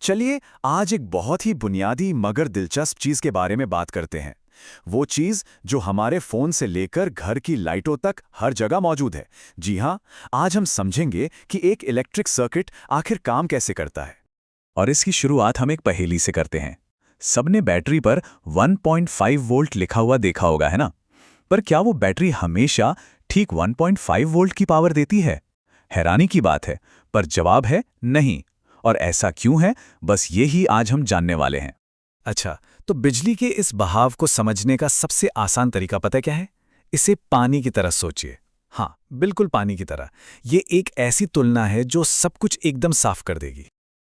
चलिए आज एक बहुत ही बुनियादी मगर दिलचस्प चीज के बारे में बात करते हैं। वो चीज जो हमारे फोन से लेकर घर की लाइटों तक हर जगह मौजूद है। जी हाँ, आज हम समझेंगे कि एक इलेक्ट्रिक सर्किट आखिर काम कैसे करता है। और इसकी शुरुआत हम एक पहेली से करते हैं। सबने बैटरी पर 1.5 वोल्ट लिखा हुआ देखा होगा, है ना? पर क्या वो बैटरी हमेशा ठीक 1.5 वोल्ट की पावर देती है? हैरानी की बात है, पर जवाब है नहीं। और ऐसा क्यों है, बस ये ही आज हम जानने वाले हैं। अच्छा, तो बिजली के इस बहाव को समझने का सबसे आसान तरीका पता क्या है? इसे पानी की तरह सोचिए। हाँ, बिल्कुल पानी की तरह। ये एक ऐसी तुलना है जो सब कुछ एकदम साफ कर देगी।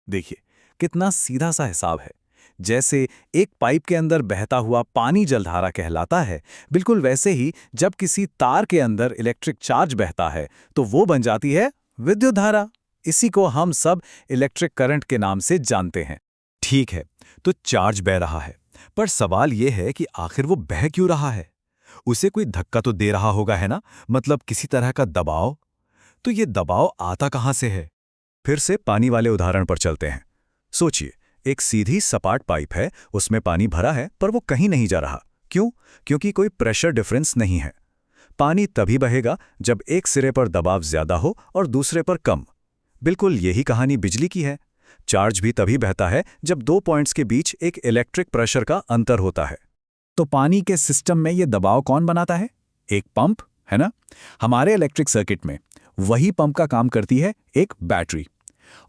देखिए, कितना सीधा सा हिसाब है। जैसे एक पाइप के अंदर बहता हुआ पानी जलधारा कहलाता है, बिल्कुल वैसे ही जब किसी तार के अंदर इलेक्ट्रिक चार्ज बहता है तो वो बन जाती है विद्युत धारा। इसी को हम सब इलेक्ट्रिक करंट के नाम से जानते हैं। ठीक है, तो चार्ज बह रहा है, पर सवाल यह है कि आखिर वो बह क्यों रहा है? उसे कोई धक्का तो दे रहा होगा, है ना? मतलब किसी तरह का दबाव। तो ये दबाव आता कहाँ से है? फिर से पानी वाले उदाहरण पर चलते हैं। सोचिए, एक सीधी सपाट पाइप है, उसमें पानी भरा है, पर वो कहीं नहीं जा रहा। क्यों? क्योंकि कोई प्रेशर डिफरेंस नहीं है। पानी तभी बहेगा जब एक सिरे पर दबाव ज्यादा हो और दूसरे पर कम। बिल्कुल यही कहानी बिजली की है। चार्ज भी तभी बहता है जब दो पॉइंट्स के बीच एक इलेक्ट्रिक प्रेशर का अंतर होता है। तो पानी के सिस्टम में ये दबाव कौन बनाता है? एक पंप, है ना? हमारे इलेक्ट्रिक सर्किट में वही पंप का काम करती है एक बैटरी।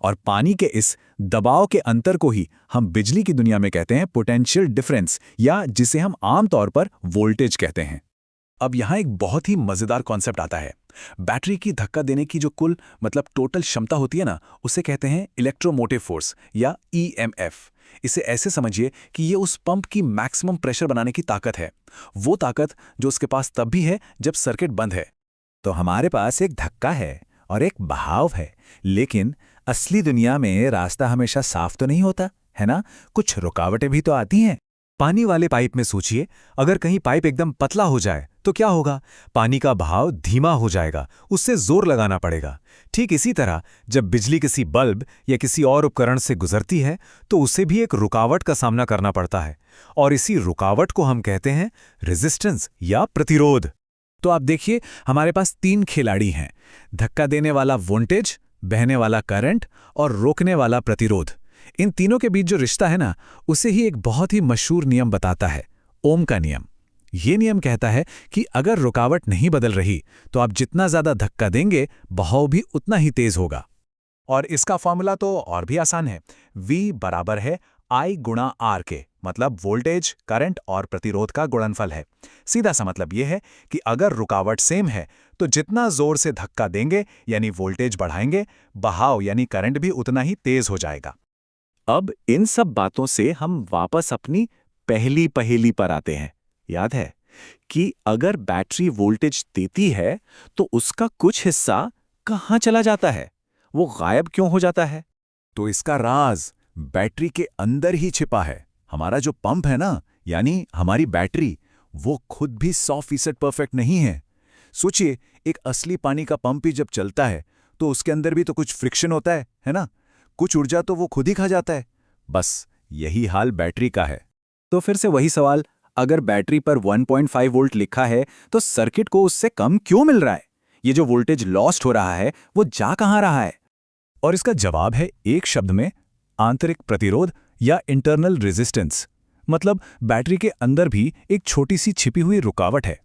और पानी के इस दबाव के अंतर को ही हम बिजली की दुनिया में कहते हैं पोटेंशियल डिफरेंस, या जिसे हम आमतौर पर वोल्टेज कहते हैं। अब यहाँ एक बहुत ही मजेदार कॉन्सेप्ट आता है। बैटरी की धक्का देने की जो कुल टोटल क्षमता होती है ना, उसे कहते हैं इलेक्ट्रोमोटिव फोर्स या ईएमएफ। इसे ऐसे समझिए कि ये उस पंप की मैक्सिमम प्रेशर बनाने की ताकत है। वो ताकत जो उसके पास तब भी है जब सर्किट बंद है। तो हमारे पास एक धक्का है और एक बहाव है, लेकिन असली दुनिया में रास्ता हमेशा साफ तो नहीं होता, है ना? कुछ रुकावटें भी तो आती हैं। पानी वाले पाइप में सोचिए, अगर कहीं पाइप एकदम पतला हो जाए तो क्या होगा? पानी का बहाव धीमा हो जाएगा, उससे जोर लगाना पड़ेगा। ठीक इसी तरह जब बिजली किसी बल्ब या किसी और उपकरण से गुजरती है तो उसे भी एक रुकावट का सामना करना पड़ता है, और इसी रुकावट को हम कहते हैं रेजिस्टेंस या प्रतिरोध। तो आप देखिए, हमारे पास तीन खिलाड़ी हैं: धक्का देने वाला वोल्टेज, बहने वाला करंट और रोकने वाला प्रतिरोध। इन तीनों के बीच जो रिश्ता है ना, उसे ही एक बहुत ही मशहूर नियम बताता है, ओम का नियम। ये नियम कहता है कि अगर रुकावट नहीं बदल रही तो आप जितना ज्यादा धक्का देंगे, बहाव भी उतना ही तेज होगा। और इसका फॉर्मूला तो और भी आसान है। V बराबर है I गुणा R के, मतलब वोल्टेज, करंट और प्रतिरोध का गुणनफल है। सीधा सा मतलब यह है कि अगर रुकावट सेम है तो जितना जोर से धक्का देंगे यानी वोल्टेज बढ़ाएंगे, बहाव यानी करंट भी उतना ही तेज हो जाएगा। अब इन सब बातों से हम वापस अपनी पहली पहेली पर आते हैं। याद है कि अगर बैटरी वोल्टेज देती है तो उसका कुछ हिस्सा कहाँ चला जाता है? वो गायब क्यों हो जाता है? तो इसका राज बैटरी के अंदर ही छिपा है। हमारा जो पंप है ना, यानी हमारी बैटरी, वो खुद भी 100% परफेक्ट नहीं है। सोचिए, एक असली पानी का पंप ही जब चलता है तो उसके अंदर भी तो कुछ फ्रिक्शन होता है ना? कुछ ऊर्जा तो वो खुद ही खा जाता है। बस यही हाल बैटरी का है। तो फिर से वही सवाल, अगर बैटरी पर 1.5 वोल्ट लिखा है तो सर्किट को उससे कम क्यों मिल रहा है? ये जो वोल्टेज लॉस्ट हो रहा है वो जा कहां रहा है? और इसका जवाब है एक शब्द में, आंतरिक प्रतिरोध या इंटरनल रेजिस्टेंस। मतलब बैटरी के अंदर भी एक छोटी सी छिपी हुई रुकावट है।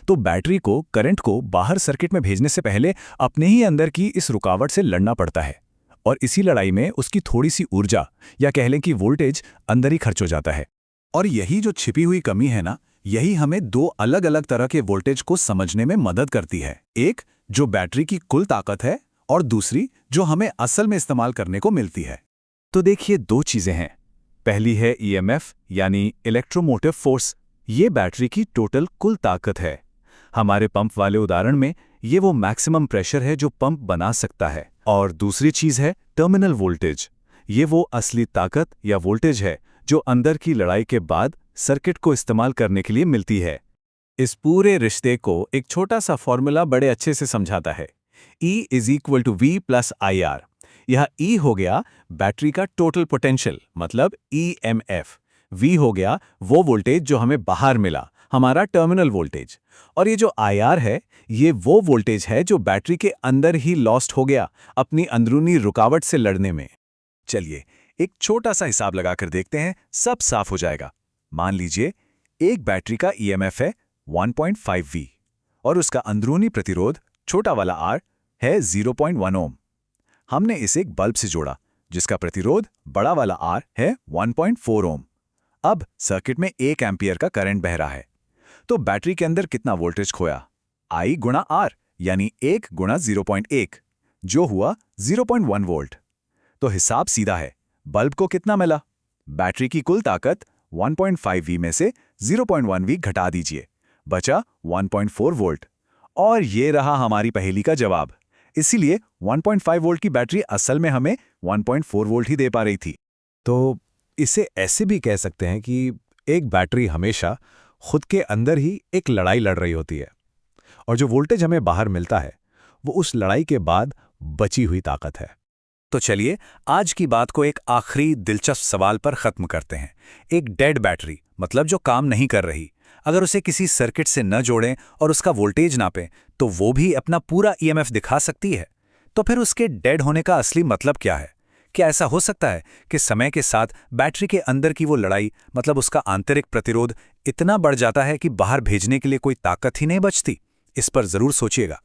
तो बैटरी को करंट को बाहर सर्किट में भेजने से पहले अपने ही अंदर की इस रुकावट से लड़ना पड़ता है, और इसी लड़ाई में उसकी थोड़ी सी ऊर्जा या कह लें कि वोल्टेज अंदर ही खर्च हो जाता है। और यही जो छिपी हुई कमी है ना, यही हमें दो अलग अलग तरह के वोल्टेज को समझने में मदद करती है। एक जो बैटरी की कुल ताकत है, और दूसरी जो हमें असल में इस्तेमाल करने को मिलती है। तो देखिए, दो चीजें हैं। पहली है ईएमएफ यानी इलेक्ट्रोमोटिव फोर्स। ये बैटरी की टोटल कुल ताकत है। हमारे पंप वाले उदाहरण में ये वो मैक्सिमम प्रेशर है जो पंप बना सकता है। और दूसरी चीज है टर्मिनल वोल्टेज। ये वो असली ताकत या वोल्टेज है जो अंदर की लड़ाई के बाद सर्किट को इस्तेमाल करने के लिए मिलती है। इस पूरे रिश्ते को एक छोटा सा फॉर्मूला बड़े अच्छे से समझाता है। E = V + IR। यह E हो गया बैटरी का टोटल पोटेंशियल, मतलब EMF। V हो गया वो वोल्टेज जो हमें बाहर मिला, हमारा टर्मिनल वोल्टेज। और ये जो IR है, ये वो वोल्टेज है जो बैटरी के अंदर ही लॉस्ट हो गया अपनी अंदरूनी रुकावट से लड़ने में। चलिए एक छोटा सा हिसाब लगाकर देखते हैं, सब साफ हो जाएगा। मान लीजिए एक बैटरी का ईएमएफ है 1.5V और उसका अंदरूनी प्रतिरोध छोटा वाला R है 0.1 ओम। हमने इसे एक बल्ब से जोड़ा जिसका प्रतिरोध बड़ा वाला R है 1.4 ओम। अब सर्किट में 1 एम्पियर का करंट बह रहा है, तो बैटरी के अंदर कितना वोल्टेज खोया? I गुणा R, यानी 1 गुणा 0.1, जो हुआ 0.1 वोल्ट। तो हिसाब सीधा है, बल्ब को कितना मिला? बैटरी की कुल ताकत 1.5V में से 0.1V घटा दीजिए, बचा 1.4 वोल्ट। और ये रहा हमारी पहेली का जवाब। इसीलिए 1.5 वोल्ट की बैटरी असल में हमें 1.4 वोल्ट ही दे पा रही थी। तो इसे ऐसे भी कह सकते हैं कि एक बैटरी हमेशा खुद के अंदर ही एक लड़ाई लड़ रही होती है, और जो वोल्टेज हमें बाहर मिलता है वो उस लड़ाई के बाद बची हुई ताकत है। तो चलिए आज की बात को एक आखिरी दिलचस्प सवाल पर खत्म करते हैं। एक डेड बैटरी, मतलब जो काम नहीं कर रही, अगर उसे किसी सर्किट से न जोड़ें और उसका वोल्टेज नापें, तो वो भी अपना पूरा ईएमएफ दिखा सकती है। तो फिर उसके डेड होने का असली मतलब क्या है? क्या ऐसा हो सकता है कि समय के साथ बैटरी के अंदर की वो लड़ाई, मतलब उसका आंतरिक प्रतिरोध, इतना बढ़ जाता है कि बाहर भेजने के लिए कोई ताकत ही नहीं बचती? इस पर जरूर सोचिएगा।